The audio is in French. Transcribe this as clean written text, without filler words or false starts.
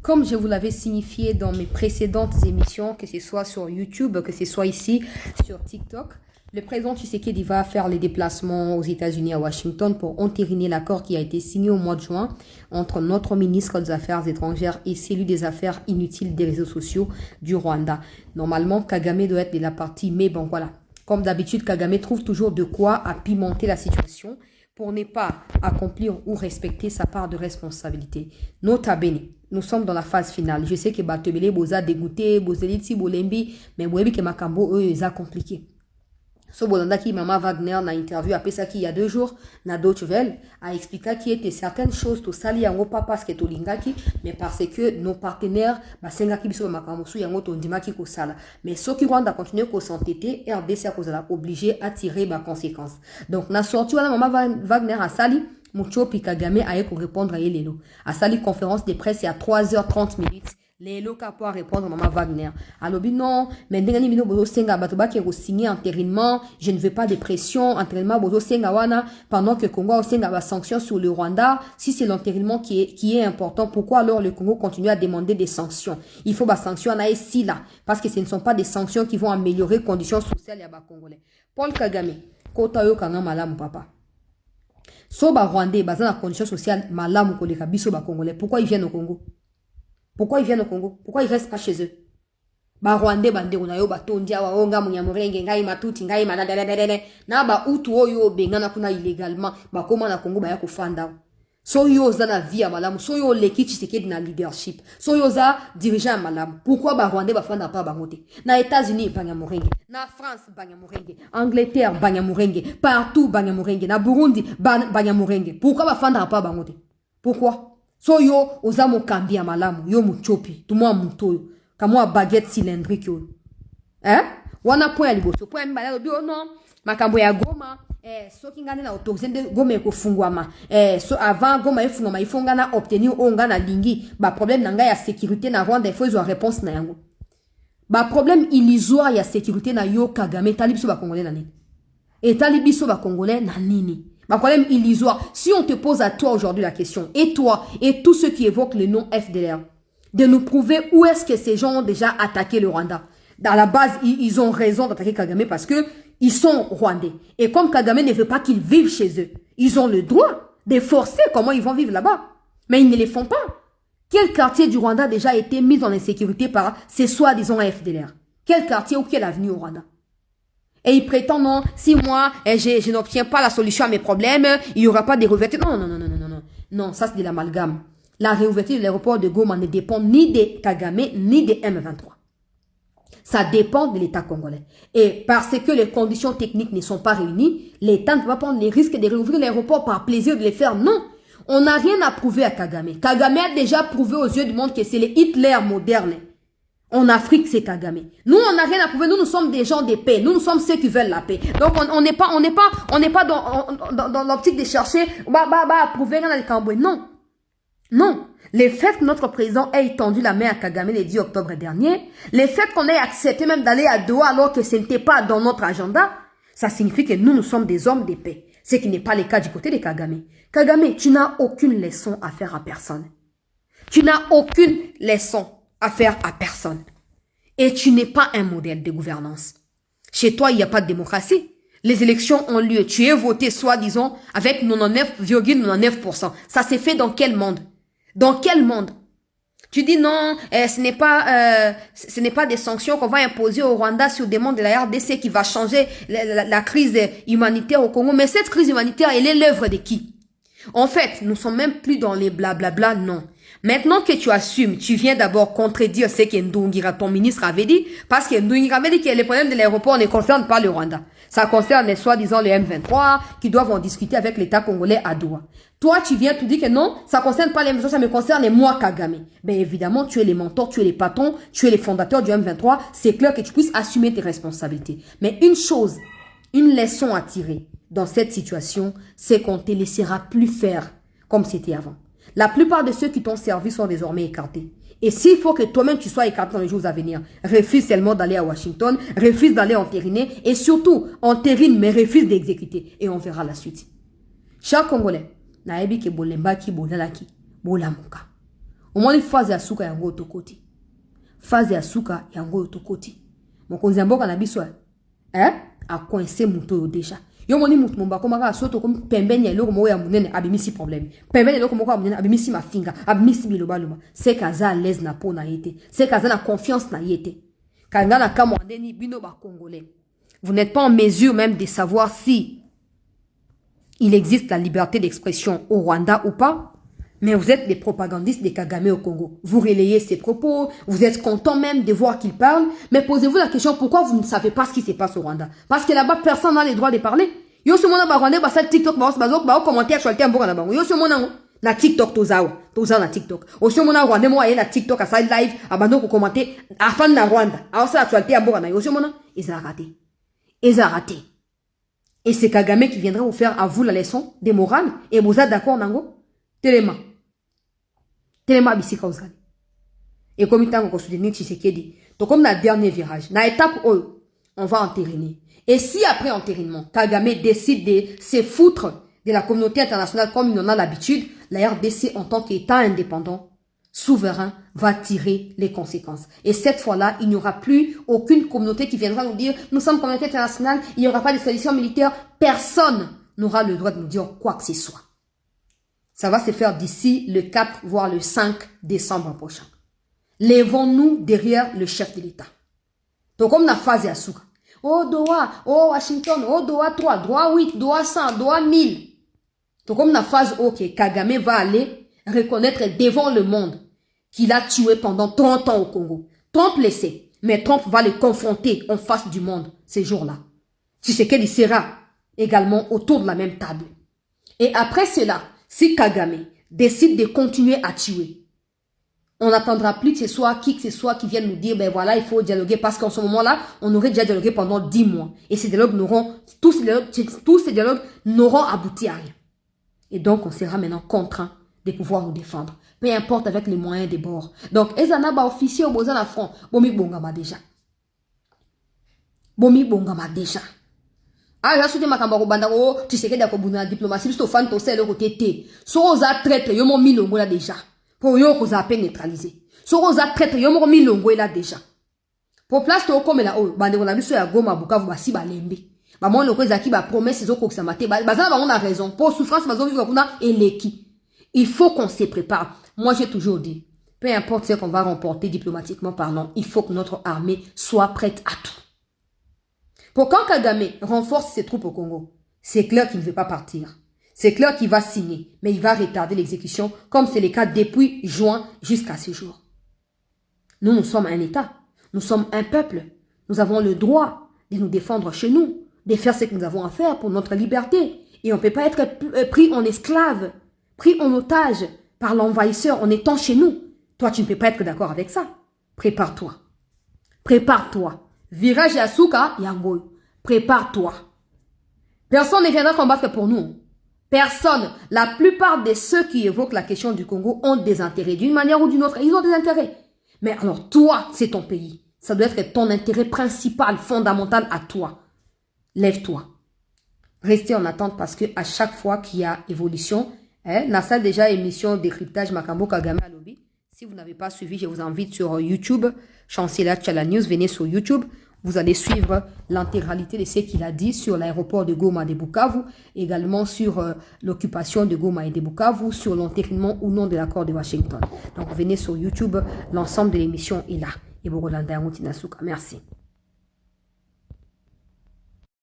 Comme je vous l'avais signifié dans mes précédentes émissions, que ce soit sur YouTube, que ce soit ici sur TikTok, le président Tshisekedi va faire les déplacements aux États-Unis à Washington pour entériner l'accord qui a été signé au mois de juin entre notre ministre des Affaires étrangères et celui des Affaires inutiles des réseaux sociaux du Rwanda. Normalement, Kagame doit être de la partie, mais bon voilà. Comme d'habitude, Kagame trouve toujours de quoi pimenter la situation pour ne pas accomplir ou respecter sa part de responsabilité. Nota bene, nous sommes dans la phase finale. Je sais que Batebele boza dégoûté, bozeliti bolembi, mais webi que makambo eux est compliqué. So bolanda qui Mama Wagner na interview après ça qui il y a 2 jours na Deutsche Welle a expliqué qu'il y était certaines choses to sali yango pas parce que to lingaki mais parce que nos partenaires basenga ki biso makambo su yango to ndimaki ko sala mais ceux qui Rwanda continuer ko s'entêter RDC a cause obligé à tirer ba conséquences. Donc na sorti wala Mama Wagner a sali Muchopi Kagame a ko répondre à Elelo. A sali conférence de presse à 3h30 minutes. Les locaux pour répondre à Maman Wagner. Alors, non, mais ndengani bino bozo senga batoba qui signé entérinement, je ne veux pas de pression, entérinement bozo senga wana, pendant que Congo a senga ba sanctions sur le Rwanda. Si c'est l'entérinement qui est important, pourquoi alors le Congo continue à demander des sanctions? Il faut ba sanctions à ici là, parce que ce ne sont pas des sanctions qui vont améliorer les conditions sociales ya ba Congolais. Paul Kagame, kota yo kanga malamu papa. So ba Rwandais bazan la condition sociale malamu koleka biso ba Congolais. Pourquoi ils viennent au Congo? Pourquoi ils viennent au Congo? Pourquoi ils restent pas chez eux? Ba Rwandais bande una yo batondia wa onga munyamurenge ngai matuti ngai manadadadadade na ba utu oyo bengana kuna illégalement ba koma na Congo ba ya kufanda. So yo za na via malamu, so yo leki Tshisekedi na leadership. So yo za dirigeant malamu. Pourquoi ba Rwandais ba fanda pa bangote? Na États-Unis banyamurenge, na France banyamurenge, Angleterre banyamurenge, partout banyamurenge, na Burundi banyamurenge. Pourquoi ba fanda pa bangote? Pourquoi? So yo oza mokambia malamu yo muchopi tumwa mutoyo kamwa baguette cylindrique yo wana point liboso point mbala bio non makambo ya Goma soki ngane na autorisé Goma ko fungwama so avant Goma efungwama ifonga na obtenir onga na lingi ba problème nanga ya sécurité na Rwanda il faut zo réponse na yango ba problème illusoire ya sécurité na yo Kagame talibiso ba congolais na nini et talibiso ba congolais na nini. Ma problème illusoire. Si on te pose à toi aujourd'hui la question, et toi, et tous ceux qui évoquent le nom FDLR, de nous prouver où est-ce que ces gens ont déjà attaqué le Rwanda. Dans la base, ils ont raison d'attaquer Kagame parce que ils sont Rwandais. Et comme Kagame ne veut pas qu'ils vivent chez eux, ils ont le droit de forcer comment ils vont vivre là-bas. Mais ils ne les font pas. Quel quartier du Rwanda a déjà été mis en insécurité par ces soi-disant FDLR? Quel quartier ou quelle avenue au Rwanda? Et il prétend non, si moi, je n'obtiens pas la solution à mes problèmes, il n'y aura pas de réouverture. Non. Non, ça c'est de l'amalgame. La réouverture de l'aéroport de Goma ne dépend ni de Kagame, ni de M23. Ça dépend de l'État congolais. Et parce que les conditions techniques ne sont pas réunies, l'État ne peut pas prendre les risques de réouvrir l'aéroport par plaisir de les faire. Non. On n'a rien à prouver à Kagame. Kagame a déjà prouvé aux yeux du monde que c'est le Hitler moderne. En Afrique, c'est Kagame. Nous, on n'a rien à prouver. Nous sommes des gens de paix. Nous sommes ceux qui veulent la paix. Donc, on n'est pas dans l'optique de chercher, prouver rien à Camboué. Non. Non. Le fait que notre président ait étendu la main à Kagame le 10 octobre dernier, le fait qu'on ait accepté même d'aller à Doha alors que ce n'était pas dans notre agenda, ça signifie que nous sommes des hommes de paix. Ce qui n'est pas le cas du côté de Kagame. Kagame, tu n'as aucune leçon à faire à personne. Tu n'as aucune leçon à faire à personne. Et tu n'es pas un modèle de gouvernance. Chez toi, il n'y a pas de démocratie. Les élections ont lieu. Tu es voté, soi-disant, avec 99,99%. Ça s'est fait dans quel monde? Dans quel monde? Tu dis non, ce n'est pas des sanctions qu'on va imposer au Rwanda sur demande de la RDC qui va changer la crise humanitaire au Congo. Mais cette crise humanitaire, elle est l'œuvre de qui? En fait, nous sommes même plus dans les blablabla, non. Maintenant que tu assumes, tu viens d'abord contredire ce que Ndungira, ton ministre, avait dit, parce que Ndungira avait dit que les problèmes de l'aéroport ne concernent pas le Rwanda. Ça concerne les soi-disant les M23 qui doivent en discuter avec l'État congolais à Doha. Toi, tu viens te dire que non, ça concerne pas les M23, ça me concerne moi, Kagame. Ben évidemment, tu es les mentors, tu es les patrons, tu es les fondateurs du M23. C'est clair que tu puisses assumer tes responsabilités. Mais une chose, une leçon à tirer dans cette situation, c'est qu'on te laissera plus faire comme c'était avant. La plupart de ceux qui t'ont servi sont désormais écartés. Et s'il faut que toi-même tu sois écarté dans les jours à venir, refuse seulement d'aller à Washington, refuse d'aller entériner et surtout entérine mais refuse d'exécuter. Et on verra la suite. Chers Congolais, naebi ke bolemba ki bolalaki, bolamuka. Au moins, phase ya suka yango otokoti. Phase ya suka yango otokoti. Mokonzi mboka na biso a coincé muto déjà. Yo moni mutu momba komaka soto comme pembeni eloko moko ya munene abimisi problème. Pembeni eloko moko ya munene abimisi mafinga, abimisi bilobaluma. C'est kaza à l'aise na po na yete. C'est kaza na confiance na yete. Kanga na kamwandeni bino ba congolais. Vous n'êtes pas en mesure même de savoir si il existe la liberté d'expression au Rwanda ou pas. Mais vous êtes des propagandistes de Kagame au Congo. Vous relayez ses propos, vous êtes content même de voir qu'il parle. Mais posez-vous la question, pourquoi vous ne savez pas ce qui se passe au Rwanda? Parce que là-bas, personne n'a le droit de parler. Yo ce mona ba Rwanda ba sal TikTok ba commenter actualité en boka na bango. Yo ce mona na TikTok tozawa na TikTok. O ce mona Rwanda mo na TikTok a side live abando ko commenter afan na Rwanda. A ça actualité en boka na yo ce mona, ils ont raté. Ils ont raté. Et c'est Kagame qui viendra vous faire à vous la leçon de morale et vous êtes d'accord nango? Tellement bisika ozali. Et comme il t'a encore soutenir Tshisekedi. Donc comme la dernier virage, na étape où on va entériner. Et si après entérinement, Kagame décide de se foutre de la communauté internationale comme il en a l'habitude, la RDC en tant qu'État indépendant, souverain, va tirer les conséquences. Et cette fois-là, il n'y aura plus aucune communauté qui viendra nous dire nous sommes communauté internationale, il n'y aura pas de solution militaire, personne n'aura le droit de nous dire quoi que ce soit. Ça va se faire d'ici le 4, voire le 5 décembre prochain. Lèvons-nous derrière le chef de l'État. Donc, comme la phase est à Souka. Oh, Doha, oh, Washington, oh, Doha 3, Doha 8, Doha 100, Doha 1000. Donc, comme la phase, ok, Kagame va aller reconnaître devant le monde qu'il a tué pendant 30 ans au Congo. Trump le sait, mais Trump va le confronter en face du monde ces jours-là. Tu sais qu'il sera également autour de la même table. Et après cela, si Kagame décide de continuer à tuer, on n'attendra plus que ce soit qui que ce soit qui vienne nous dire, ben voilà, il faut dialoguer, parce qu'en ce moment-là, on aurait déjà dialogué pendant 10 mois. Et ces dialogues tous ces dialogues n'auront abouti à rien. Et donc, on sera maintenant contraint de pouvoir nous défendre. Peu importe avec les moyens des bords. Donc, Ezana ba officier au Bozan à front. Bomi Bongama déjà. Bomi Bongama déjà. Ah, là, soutien makamba ko banda ko, tu sais que d'accord, buna diplomatie, juste au fan, to c'est le côté T. So, osa traître, yo mon milongo là déjà. Pour yo, qu'on a peine neutralisé. So, osa traître, yo mon milongo là déjà. Pour place, to comme là, oh, bande, on a vu sur la goma, Bukavu, basi, balembe. Bah, moi, le zaki, bah, promesse, c'est au ko, ça m'a été, bah, on a raison. Pour souffrance, bah, on vivre, on a, et l'équipe. Il faut qu'on se prépare. Moi, j'ai toujours dit, peu importe ce qu'on va remporter diplomatiquement parlant, il faut que notre armée soit prête à tout. Pour quand Kagame renforce ses troupes au Congo, c'est clair qu'il ne veut pas partir. C'est clair qu'il va signer, mais il va retarder l'exécution, comme c'est le cas depuis juin jusqu'à ce jour. Nous sommes un État. Nous sommes un peuple. Nous avons le droit de nous défendre chez nous, de faire ce que nous avons à faire pour notre liberté. Et on ne peut pas être pris en esclave, pris en otage par l'envahisseur en étant chez nous. Toi, tu ne peux pas être d'accord avec ça. Prépare-toi. Prépare-toi. Virage Yasuka, Yango. Prépare-toi. Personne ne viendra combattre pour nous. Personne. La plupart de ceux qui évoquent la question du Congo ont des intérêts. D'une manière ou d'une autre, ils ont des intérêts. Mais alors, toi, c'est ton pays. Ça doit être ton intérêt principal, fondamental à toi. Lève-toi. Restez en attente parce que à chaque fois qu'il y a évolution, Nasa déjà émission décryptage Makambo Kagame à Lobby. Si vous n'avez pas suivi, je vous invite sur YouTube, Chancela Tchala News, venez sur YouTube. Vous allez suivre l'intégralité de ce qu'il a dit sur l'aéroport de Goma et de Bukavu, également sur l'occupation de Goma et de Bukavu, sur l'entérinement ou non de l'accord de Washington. Donc venez sur YouTube, l'ensemble de l'émission est là. Et Borodanda Moutinasuka. Merci.